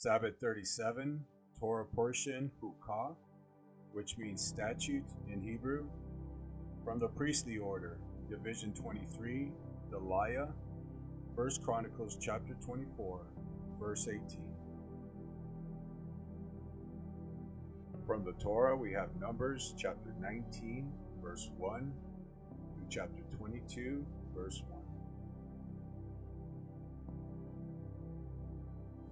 Sabbath 37, Torah portion, Huqqat, which means statute in Hebrew. From the priestly order, Division 23, Yedaiah, 1 Chronicles chapter 24, verse 18. From the Torah, we have Numbers chapter 19, verse 1, through chapter 22, verse 1.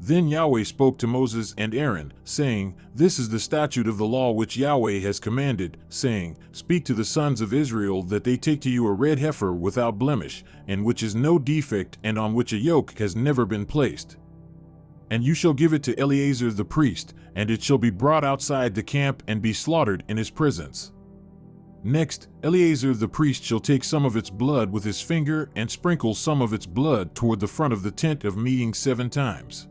Then Yahweh spoke to Moses and Aaron, saying, This is the statute of the law which Yahweh has commanded, saying, Speak to the sons of Israel that they take to you a red heifer without blemish, in which is no defect, and on which a yoke has never been placed. And you shall give it to Eleazar the priest, and it shall be brought outside the camp and be slaughtered in his presence. Next, Eleazar the priest shall take some of its blood with his finger and sprinkle some of its blood toward the front of the tent of meeting 7 times.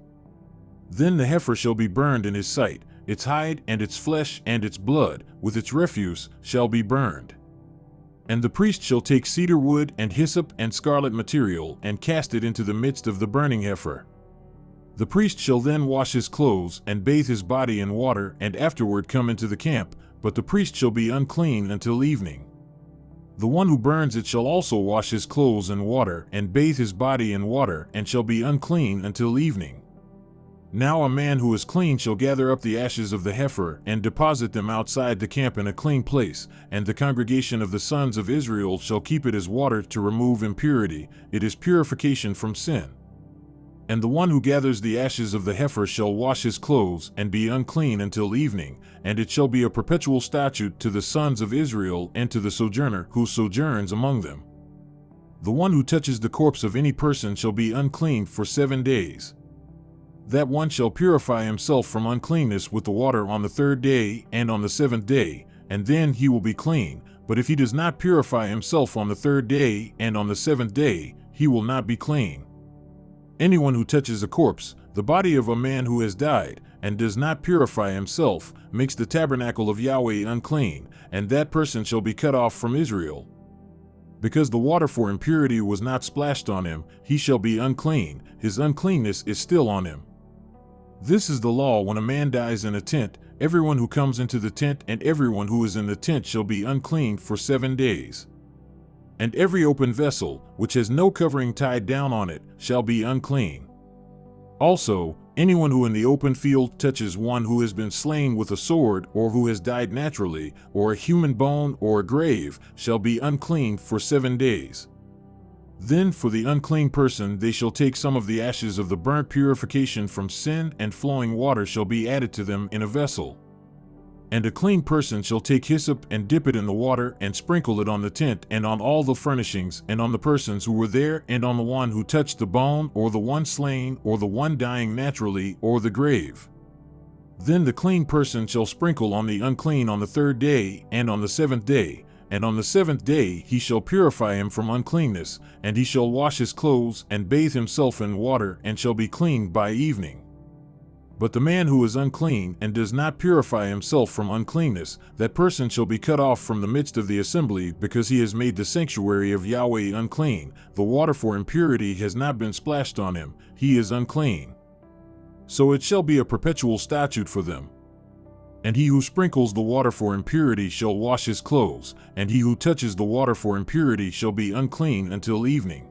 Then the heifer shall be burned in his sight, its hide and its flesh and its blood, with its refuse, shall be burned. And the priest shall take cedar wood and hyssop and scarlet material and cast it into the midst of the burning heifer. The priest shall then wash his clothes and bathe his body in water and afterward come into the camp, but the priest shall be unclean until evening. The one who burns it shall also wash his clothes in water and bathe his body in water and shall be unclean until evening. Now a man who is clean shall gather up the ashes of the heifer and deposit them outside the camp in a clean place, and the congregation of the sons of Israel shall keep it as water to remove impurity. It is purification from sin. And the one who gathers the ashes of the heifer shall wash his clothes and be unclean until evening, and it shall be a perpetual statute to the sons of Israel and to the sojourner who sojourns among them. The one who touches the corpse of any person shall be unclean for 7 days. That one shall purify himself from uncleanness with the water on the 3rd day and on the 7th day, and then he will be clean. But if he does not purify himself on the 3rd day and on the 7th day, he will not be clean. Anyone who touches a corpse, the body of a man who has died, and does not purify himself, makes the tabernacle of Yahweh unclean, and that person shall be cut off from Israel. Because the water for impurity was not splashed on him, he shall be unclean, his uncleanness is still on him. This is the law when a man dies in a tent. Everyone who comes into the tent and everyone who is in the tent shall be unclean for 7 days. And every open vessel, which has no covering tied down on it, shall be unclean. Also, anyone who in the open field touches one who has been slain with a sword, or who has died naturally, or a human bone or a grave, shall be unclean for 7 days. Then for the unclean person they shall take some of the ashes of the burnt purification from sin, and flowing water shall be added to them in a vessel. And a clean person shall take hyssop and dip it in the water and sprinkle it on the tent and on all the furnishings and on the persons who were there and on the one who touched the bone or the one slain or the one dying naturally or the grave. Then the clean person shall sprinkle on the unclean on the 3rd day and on the 7th day, and on the 7th day he shall purify him from uncleanness, and he shall wash his clothes and bathe himself in water and shall be clean by evening. But the man who is unclean and does not purify himself from uncleanness, that person shall be cut off from the midst of the assembly, because he has made the sanctuary of Yahweh unclean. The water for impurity has not been splashed on him, he is unclean. So it shall be a perpetual statute for them. And he who sprinkles the water for impurity shall wash his clothes, and he who touches the water for impurity shall be unclean until evening.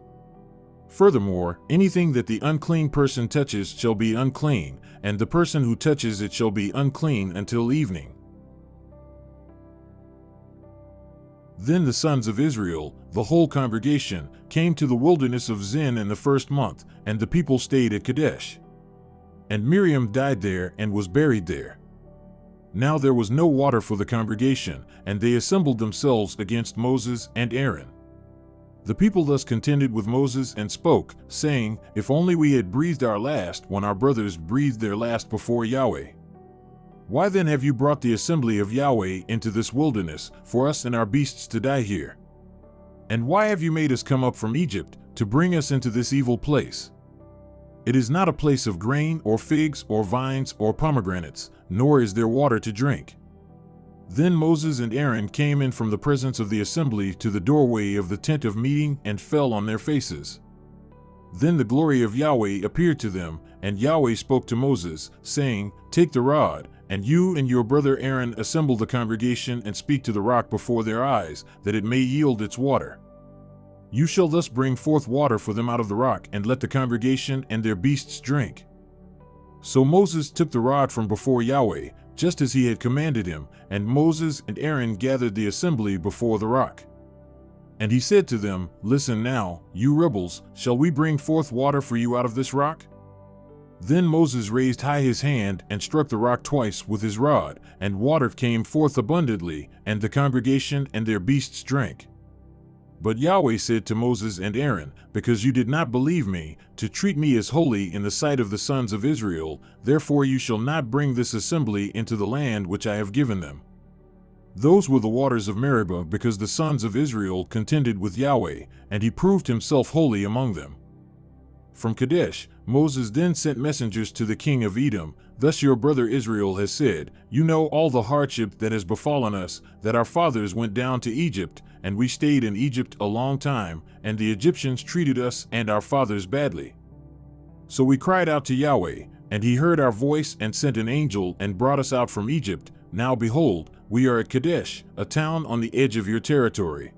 Furthermore, anything that the unclean person touches shall be unclean, and the person who touches it shall be unclean until evening. Then the sons of Israel, the whole congregation, came to the wilderness of Zin in the 1st month, and the people stayed at Kadesh. And Miriam died there and was buried there. Now there was no water for the congregation, and they assembled themselves against Moses and Aaron. The people thus contended with Moses and spoke, saying, If only we had breathed our last when our brothers breathed their last before Yahweh. Why then have you brought the assembly of Yahweh into this wilderness, for us and our beasts to die here? And why have you made us come up from Egypt, to bring us into this evil place? It is not a place of grain or figs or vines or pomegranates, nor is there water to drink. Then Moses and Aaron came in from the presence of the assembly to the doorway of the tent of meeting and fell on their faces. Then the glory of Yahweh appeared to them, and Yahweh spoke to Moses, saying, Take the rod, and you and your brother Aaron assemble the congregation and speak to the rock before their eyes, that it may yield its water. You shall thus bring forth water for them out of the rock, and let the congregation and their beasts drink. So Moses took the rod from before Yahweh, just as he had commanded him, and Moses and Aaron gathered the assembly before the rock. And he said to them, Listen now, you rebels, shall we bring forth water for you out of this rock? Then Moses raised high his hand and struck the rock twice with his rod, and water came forth abundantly, and the congregation and their beasts drank. But Yahweh said to Moses and Aaron, Because you did not believe me, to treat me as holy in the sight of the sons of Israel, therefore you shall not bring this assembly into the land which I have given them. Those were the waters of Meribah, because the sons of Israel contended with Yahweh, and he proved himself holy among them. From Kadesh, Moses then sent messengers to the king of Edom, Thus your brother Israel has said, You know all the hardship that has befallen us, that our fathers went down to Egypt, and we stayed in Egypt a long time, and the Egyptians treated us and our fathers badly. So we cried out to Yahweh, and he heard our voice and sent an angel and brought us out from Egypt. Now behold, we are at Kadesh, a town on the edge of your territory.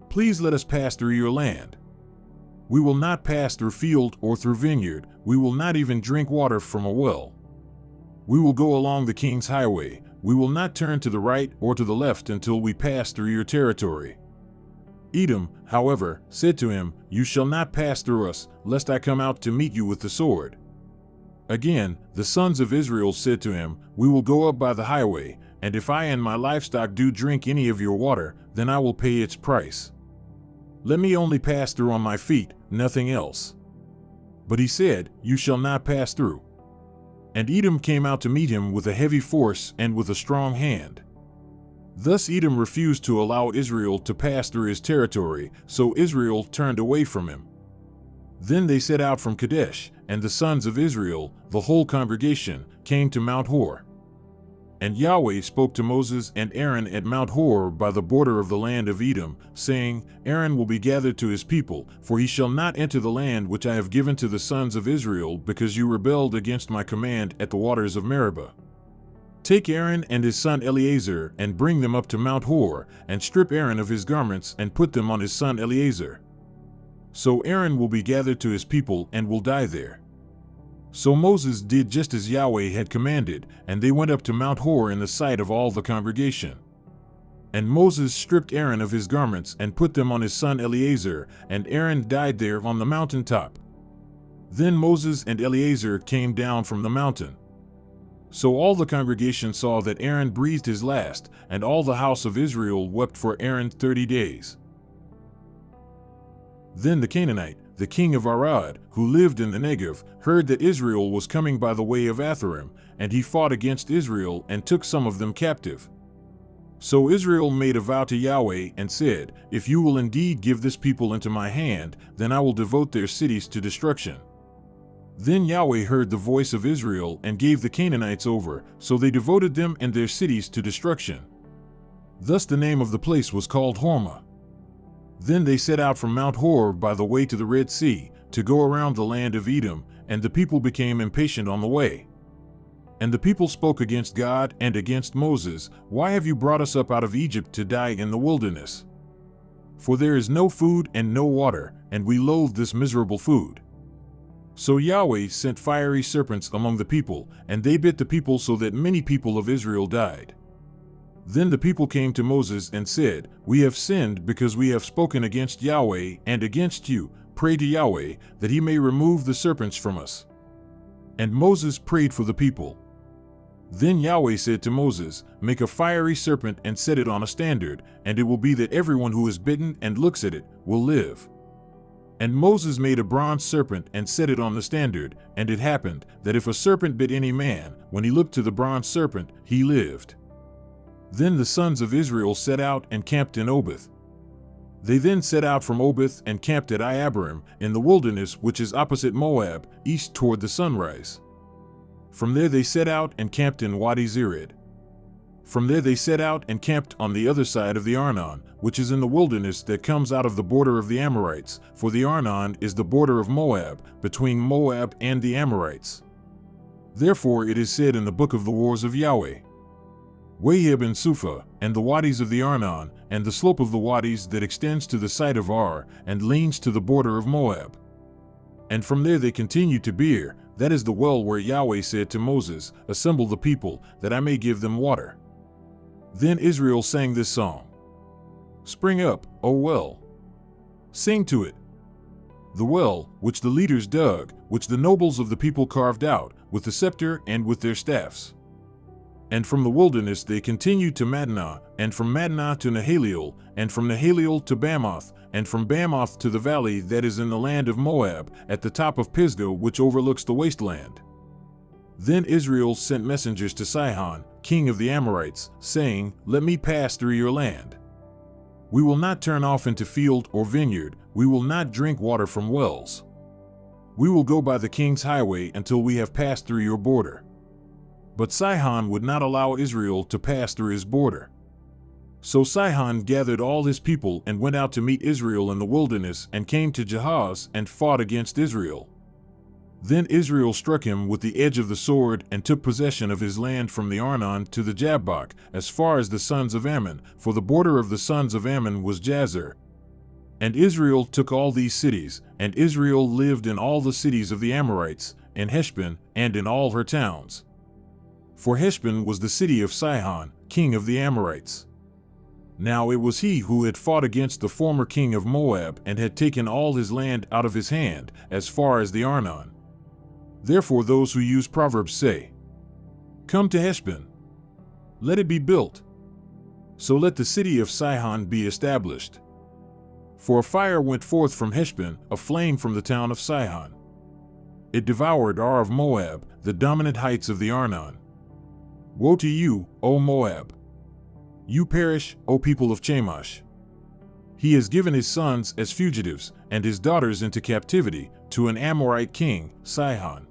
Please let us pass through your land. We will not pass through field or through vineyard, we will not even drink water from a well. We will go along the king's highway, we will not turn to the right or to the left until we pass through your territory. Edom, however, said to him, You shall not pass through us, lest I come out to meet you with the sword. Again, the sons of Israel said to him, We will go up by the highway, and if I and my livestock do drink any of your water, then I will pay its price. Let me only pass through on my feet, nothing else. But he said, You shall not pass through. And Edom came out to meet him with a heavy force and with a strong hand. Thus Edom refused to allow Israel to pass through his territory, so Israel turned away from him. Then they set out from Kadesh, and the sons of Israel, the whole congregation, came to Mount Hor. And Yahweh spoke to Moses and Aaron at Mount Hor by the border of the land of Edom, saying, Aaron will be gathered to his people, for he shall not enter the land which I have given to the sons of Israel, because you rebelled against my command at the waters of Meribah. Take Aaron and his son Eleazar, and bring them up to Mount Hor, and strip Aaron of his garments, and put them on his son Eleazar. So Aaron will be gathered to his people and will die there. So Moses did just as Yahweh had commanded, and they went up to Mount Hor in the sight of all the congregation. And Moses stripped Aaron of his garments and put them on his son Eleazar, and Aaron died there on the mountain top. Then Moses and Eleazar came down from the mountain. So all the congregation saw that Aaron breathed his last, and all the house of Israel wept for Aaron 30 days. Then the Canaanite, the king of Arad, who lived in the Negev, heard that Israel was coming by the way of Atharim, and he fought against Israel and took some of them captive. So Israel made a vow to Yahweh and said, If you will indeed give this people into my hand, then I will devote their cities to destruction. Then Yahweh heard the voice of Israel and gave the Canaanites over, so they devoted them and their cities to destruction. Thus the name of the place was called Hormah. Then they set out from Mount Hor by the way to the Red Sea, to go around the land of Edom, and the people became impatient on the way. And the people spoke against God and against Moses, Why have you brought us up out of Egypt to die in the wilderness? For there is no food and no water, and we loathe this miserable food. So Yahweh sent fiery serpents among the people, and they bit the people so that many people of Israel died. Then the people came to Moses and said, We have sinned because we have spoken against Yahweh and against you. Pray to Yahweh that he may remove the serpents from us. And Moses prayed for the people. Then Yahweh said to Moses, Make a fiery serpent and set it on a standard, and it will be that everyone who is bitten and looks at it will live. And Moses made a bronze serpent and set it on the standard, and it happened that if a serpent bit any man, when he looked to the bronze serpent, he lived. Then the sons of Israel set out and camped in Oboth. They then set out from Oboth and camped at Iabarim, in the wilderness which is opposite Moab, east toward the sunrise. From there they set out and camped in Wadi Zered. From there they set out and camped on the other side of the Arnon, which is in the wilderness that comes out of the border of the Amorites, for the Arnon is the border of Moab, between Moab and the Amorites. Therefore it is said in the book of the wars of Yahweh, Waheb and Suphah, and the wadis of the Arnon, and the slope of the wadis that extends to the site of Ar, and leans to the border of Moab. And from there they continue to Beer, that is the well where Yahweh said to Moses, Assemble the people, that I may give them water. Then Israel sang this song. Spring up, O well. Sing to it. The well, which the leaders dug, which the nobles of the people carved out, with the scepter and with their staffs. And from the wilderness they continued to Madnah, and from Madnah to Nahaliel, and from Nahaliel to Bamoth, and from Bamoth to the valley that is in the land of Moab, at the top of Pisgah which overlooks the wasteland. Then Israel sent messengers to Sihon, king of the Amorites, saying, Let me pass through your land. We will not turn off into field or vineyard, we will not drink water from wells. We will go by the king's highway until we have passed through your border. But Sihon would not allow Israel to pass through his border. So Sihon gathered all his people and went out to meet Israel in the wilderness and came to Jahaz and fought against Israel. Then Israel struck him with the edge of the sword and took possession of his land from the Arnon to the Jabbok, as far as the sons of Ammon, for the border of the sons of Ammon was Jazer. And Israel took all these cities, and Israel lived in all the cities of the Amorites, in Heshbon, and in all her towns. For Heshbon was the city of Sihon, king of the Amorites. Now it was he who had fought against the former king of Moab and had taken all his land out of his hand, as far as the Arnon. Therefore those who use Proverbs say, Come to Heshbon. Let it be built. So let the city of Sihon be established. For a fire went forth from Heshbon, a flame from the town of Sihon. It devoured Ar of Moab, the dominant heights of the Arnon. Woe to you, O Moab! You perish, O people of Chemosh! He has given his sons as fugitives, and his daughters into captivity, to an Amorite king, Sihon.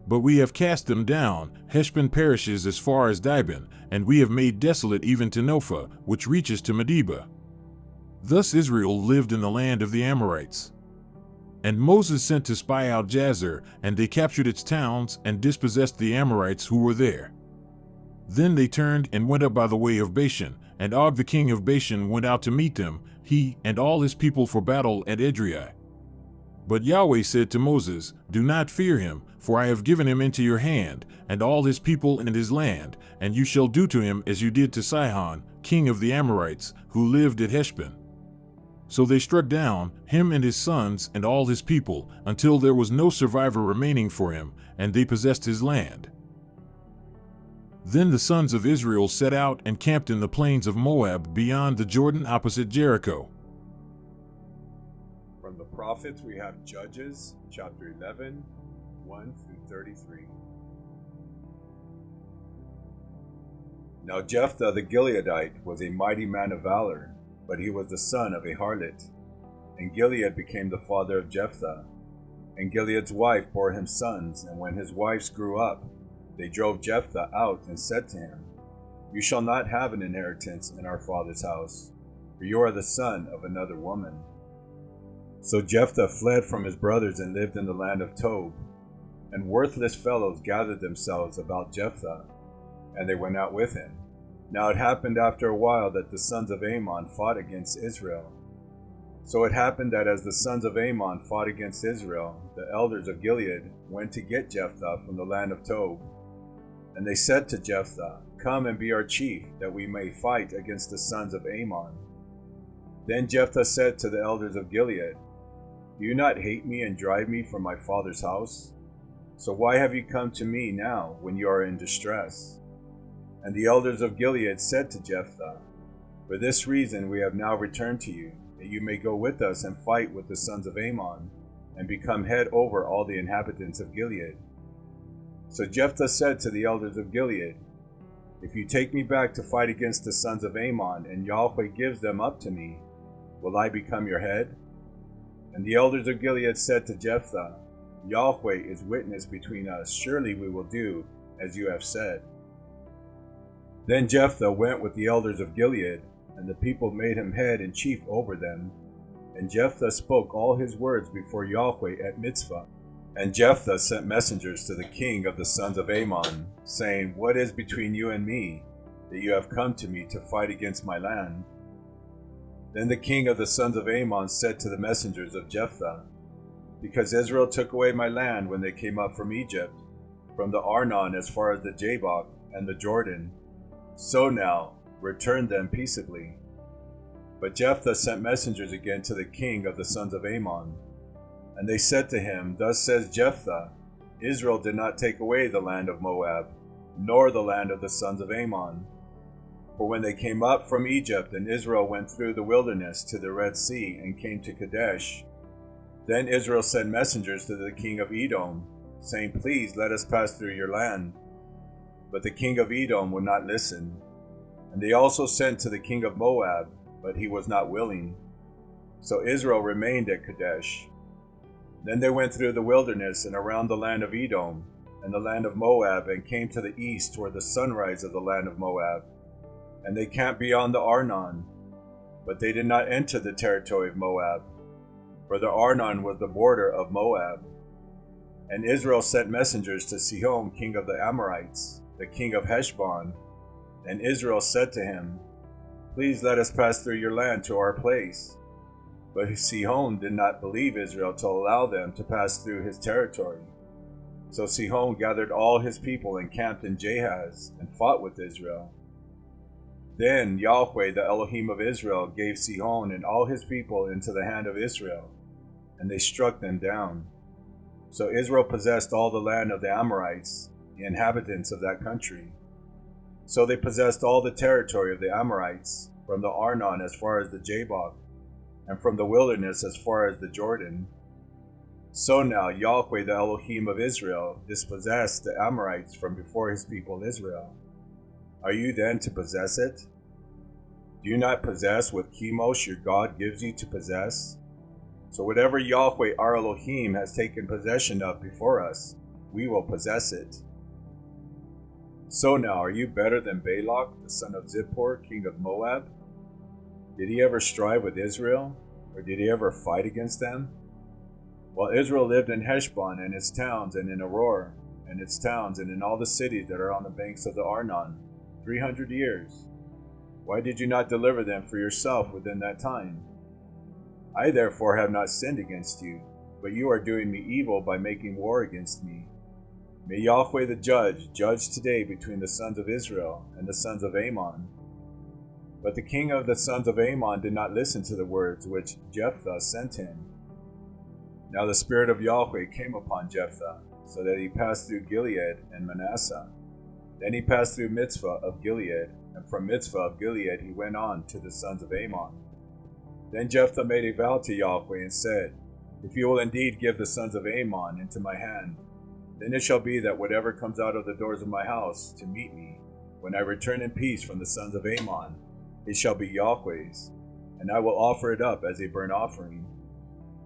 But we have cast them down, Heshbon perishes as far as Dibon, and we have made desolate even to Nophah, which reaches to Medeba. Thus Israel lived in the land of the Amorites. And Moses sent to spy out Jazer, and they captured its towns and dispossessed the Amorites who were there. Then they turned and went up by the way of Bashan, and Og the king of Bashan went out to meet them, he and all his people for battle at Edrei. But Yahweh said to Moses, Do not fear him, for I have given him into your hand, and all his people and his land, and you shall do to him as you did to Sihon, king of the Amorites, who lived at Heshbon. So they struck down him and his sons and all his people, until there was no survivor remaining for him, and they possessed his land. Then the sons of Israel set out and camped in the plains of Moab beyond the Jordan opposite Jericho. From the prophets we have Judges, chapter 11, 1 through 33. Now Jephthah the Gileadite was a mighty man of valor, but he was the son of a harlot. And Gilead became the father of Jephthah. And Gilead's wife bore him sons, and when his wives grew up, they drove Jephthah out and said to him, You shall not have an inheritance in our father's house, for you are the son of another woman. So Jephthah fled from his brothers and lived in the land of Tob. And worthless fellows gathered themselves about Jephthah, and they went out with him. Now it happened after a while that the sons of Ammon fought against Israel. So it happened that as the sons of Ammon fought against Israel, the elders of Gilead went to get Jephthah from the land of Tob. And they said to Jephthah, Come and be our chief, that we may fight against the sons of Ammon. Then Jephthah said to the elders of Gilead, Do you not hate me and drive me from my father's house? So why have you come to me now when you are in distress? And the elders of Gilead said to Jephthah, For this reason we have now returned to you, that you may go with us and fight with the sons of Ammon, and become head over all the inhabitants of Gilead. So Jephthah said to the elders of Gilead, If you take me back to fight against the sons of Ammon, and Yahweh gives them up to me, will I become your head? And the elders of Gilead said to Jephthah, Yahweh is witness between us, surely we will do as you have said. Then Jephthah went with the elders of Gilead, and the people made him head and chief over them. And Jephthah spoke all his words before Yahweh at Mitzvah. And Jephthah sent messengers to the king of the sons of Ammon, saying, What is between you and me, that you have come to me to fight against my land? Then the king of the sons of Ammon said to the messengers of Jephthah, Because Israel took away my land when they came up from Egypt, from the Arnon as far as the Jabbok and the Jordan, so now return them peaceably. But Jephthah sent messengers again to the king of the sons of Ammon. And they said to him, Thus says Jephthah, Israel did not take away the land of Moab, nor the land of the sons of Ammon. For when they came up from Egypt, and Israel went through the wilderness to the Red Sea, and came to Kadesh, then Israel sent messengers to the king of Edom, saying, Please let us pass through your land. But the king of Edom would not listen. And they also sent to the king of Moab, but he was not willing. So Israel remained at Kadesh. Then they went through the wilderness and around the land of Edom and the land of Moab, and came to the east toward the sunrise of the land of Moab. And they camped beyond the Arnon, but they did not enter the territory of Moab, for the Arnon was the border of Moab. And Israel sent messengers to Sihon, king of the Amorites, the king of Heshbon. And Israel said to him, Please let us pass through your land to our place. But Sihon did not believe Israel to allow them to pass through his territory. So Sihon gathered all his people and camped in Jahaz and fought with Israel. Then Yahweh, the Elohim of Israel, gave Sihon and all his people into the hand of Israel, and they struck them down. So Israel possessed all the land of the Amorites, the inhabitants of that country. So they possessed all the territory of the Amorites, from the Arnon as far as the Jabbok, and from the wilderness as far as the Jordan. So now Yahweh, the Elohim of Israel, dispossessed the Amorites from before his people Israel. Are you then to possess it? Do you not possess what Chemosh your God gives you to possess? So whatever Yahweh our Elohim has taken possession of before us, we will possess it. So now are you better than Balak, the son of Zippor, king of Moab? Did he ever strive with Israel, or did he ever fight against them? While Israel lived in Heshbon and its towns, and in Aroer and its towns, and in all the cities that are on the banks of the Arnon, 300 years. Why did you not deliver them for yourself within that time? I therefore have not sinned against you, but you are doing me evil by making war against me. May Yahweh the judge today between the sons of Israel and the sons of Ammon. But the king of the sons of Ammon did not listen to the words which Jephthah sent him. Now the Spirit of Yahweh came upon Jephthah, so that he passed through Gilead and Manasseh. Then he passed through Mitzvah of Gilead, and from Mitzvah of Gilead he went on to the sons of Ammon. Then Jephthah made a vow to Yahweh and said, If you will indeed give the sons of Ammon into my hand, then it shall be that whatever comes out of the doors of my house to meet me, when I return in peace from the sons of Ammon, it shall be Yahweh's, and I will offer it up as a burnt offering.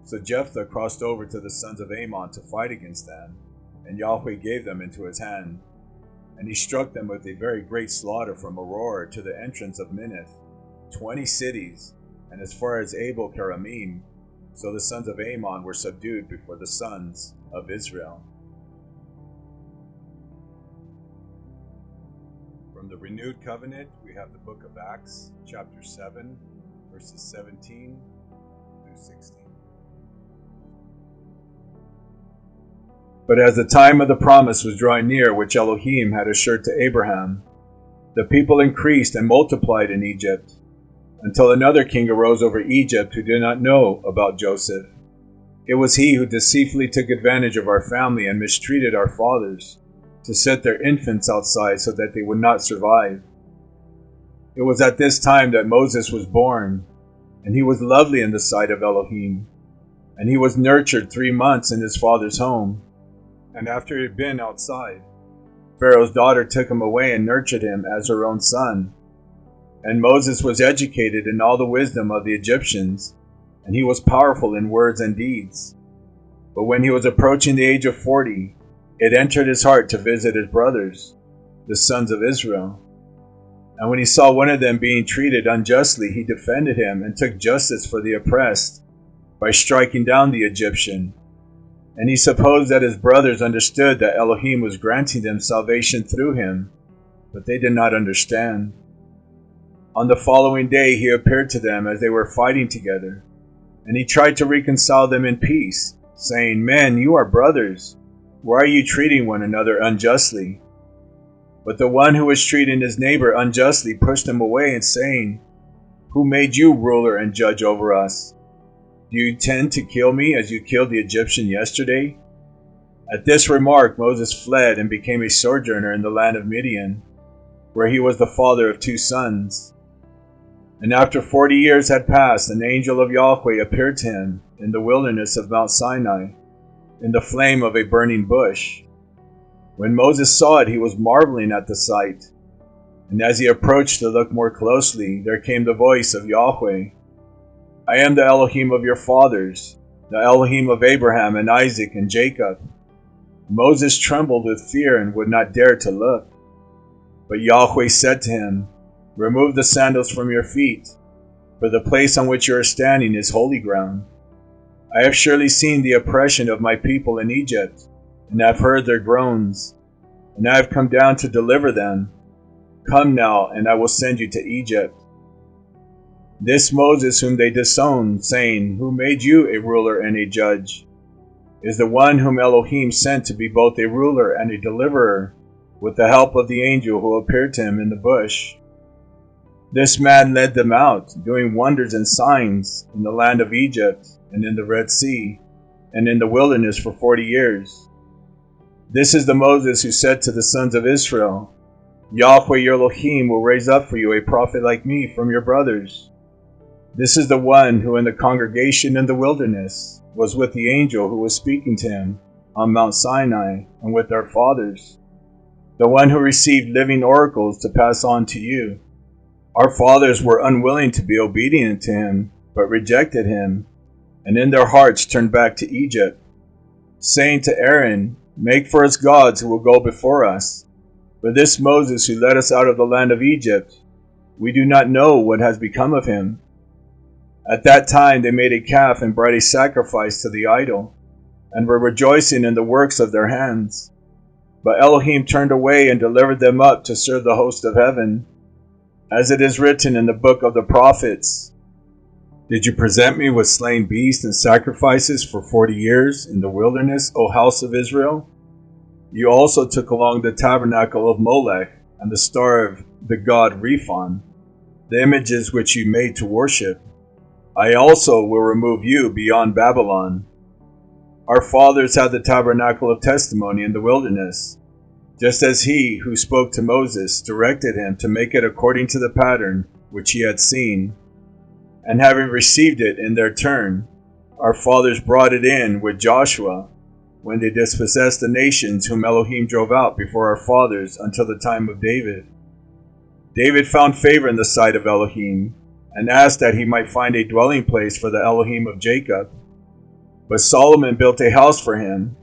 So Jephthah crossed over to the sons of Ammon to fight against them, and Yahweh gave them into his hand. And he struck them with a very great slaughter from Aroer to the entrance of Minnith, 20 cities, and as far as Abel Keramim. So the sons of Ammon were subdued before the sons of Israel. From the Renewed Covenant, we have the book of Acts, chapter 7, verses 17 through 16. But as the time of the promise was drawing near, which Elohim had assured to Abraham, the people increased and multiplied in Egypt, until another king arose over Egypt who did not know about Joseph. It was he who deceitfully took advantage of our family and mistreated our fathers, to set their infants outside so that they would not survive. It was at this time that Moses was born, and he was lovely in the sight of Elohim, and he was nurtured 3 months in his father's home. And after he had been outside, Pharaoh's daughter took him away and nurtured him as her own son. And Moses was educated in all the wisdom of the Egyptians, and he was powerful in words and deeds. But when he was approaching the age of 40, it entered his heart to visit his brothers, the sons of Israel. And when he saw one of them being treated unjustly, he defended him and took justice for the oppressed by striking down the Egyptian. And he supposed that his brothers understood that Elohim was granting them salvation through him, but they did not understand. On the following day he appeared to them as they were fighting together, and he tried to reconcile them in peace, saying, "Men, you are brothers. Why are you treating one another unjustly?" But the one who was treating his neighbor unjustly pushed him away and saying, "Who made you ruler and judge over us? Do you intend to kill me as you killed the Egyptian yesterday?" At this remark Moses fled and became a sojourner in the land of Midian, where he was the father of 2 sons. And after 40 years had passed, an angel of Yahweh appeared to him in the wilderness of Mount Sinai, in the flame of a burning bush. When Moses saw it, he was marveling at the sight. And as he approached to look more closely, there came the voice of Yahweh, "I am the Elohim of your fathers, the Elohim of Abraham and Isaac and Jacob." Moses trembled with fear and would not dare to look. But Yahweh said to him, "Remove the sandals from your feet, for the place on which you are standing is holy ground. I have surely seen the oppression of my people in Egypt, and have heard their groans, and I have come down to deliver them. Come now, and I will send you to Egypt." This Moses whom they disowned, saying, "Who made you a ruler and a judge?" is the one whom Elohim sent to be both a ruler and a deliverer, with the help of the angel who appeared to him in the bush. This man led them out, doing wonders and signs in the land of Egypt, and in the Red Sea, and in the wilderness for 40 years. This is the Moses who said to the sons of Israel, "Yahweh your Elohim will raise up for you a prophet like me from your brothers." This is the one who in the congregation in the wilderness was with the angel who was speaking to him on Mount Sinai and with our fathers, the one who received living oracles to pass on to you. Our fathers were unwilling to be obedient to him, but rejected him, and in their hearts turned back to Egypt, saying to Aaron, "Make for us gods who will go before us. For this Moses who led us out of the land of Egypt, we do not know what has become of him." At that time they made a calf and brought a sacrifice to the idol, and were rejoicing in the works of their hands. But Elohim turned away and delivered them up to serve the host of heaven, as it is written in the book of the prophets, "Did you present me with slain beasts and sacrifices for 40 years in the wilderness, O house of Israel? You also took along the tabernacle of Molech and the star of the god Rephan, the images which you made to worship. I also will remove you beyond Babylon." Our fathers had the tabernacle of testimony in the wilderness, just as he who spoke to Moses directed him to make it according to the pattern which he had seen. And having received it in their turn, our fathers brought it in with Joshua, when they dispossessed the nations whom Elohim drove out before our fathers until the time of David. David found favor in the sight of Elohim, and asked that he might find a dwelling place for the Elohim of Jacob. But Solomon built a house for him.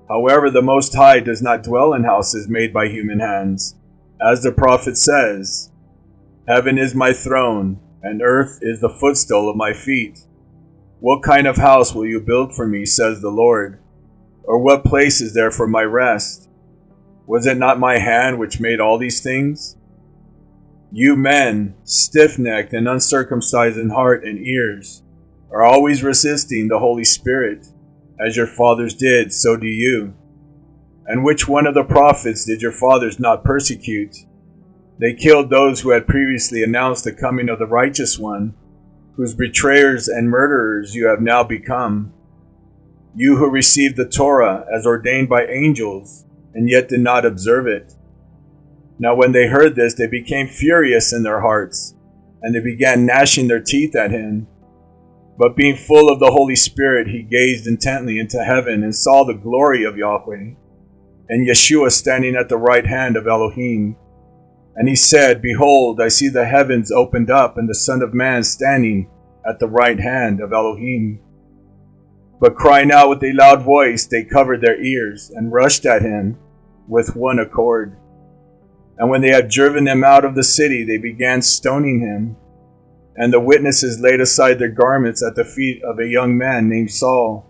However, the Most High does not dwell in houses made by human hands. As the prophet says, "Heaven is my throne, and earth is the footstool of my feet. What kind of house will you build for me, says the Lord? Or what place is there for my rest? Was it not my hand which made all these things? You men, stiff-necked and uncircumcised in heart and ears, are always resisting the Holy Spirit. As your fathers did, so do you. And which one of the prophets did your fathers not persecute? They killed those who had previously announced the coming of the righteous one, whose betrayers and murderers you have now become. You who received the Torah as ordained by angels, and yet did not observe it." Now when they heard this, they became furious in their hearts, and they began gnashing their teeth at him. But being full of the Holy Spirit, he gazed intently into heaven and saw the glory of Yahweh, and Yeshua standing at the right hand of Elohim. And he said, "Behold, I see the heavens opened up, and the Son of Man standing at the right hand of Elohim." But crying out with a loud voice, they covered their ears and rushed at him with one accord. And when they had driven him out of the city, they began stoning him. And the witnesses laid aside their garments at the feet of a young man named Saul.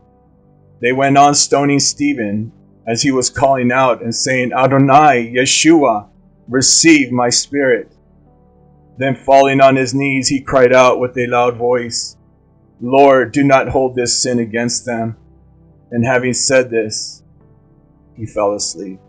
They went on stoning Stephen as he was calling out and saying, Adonai, Yeshua, receive my spirit. Then falling on his knees, he cried out with a loud voice, Lord, do not hold this sin against them. And having said this, he fell asleep.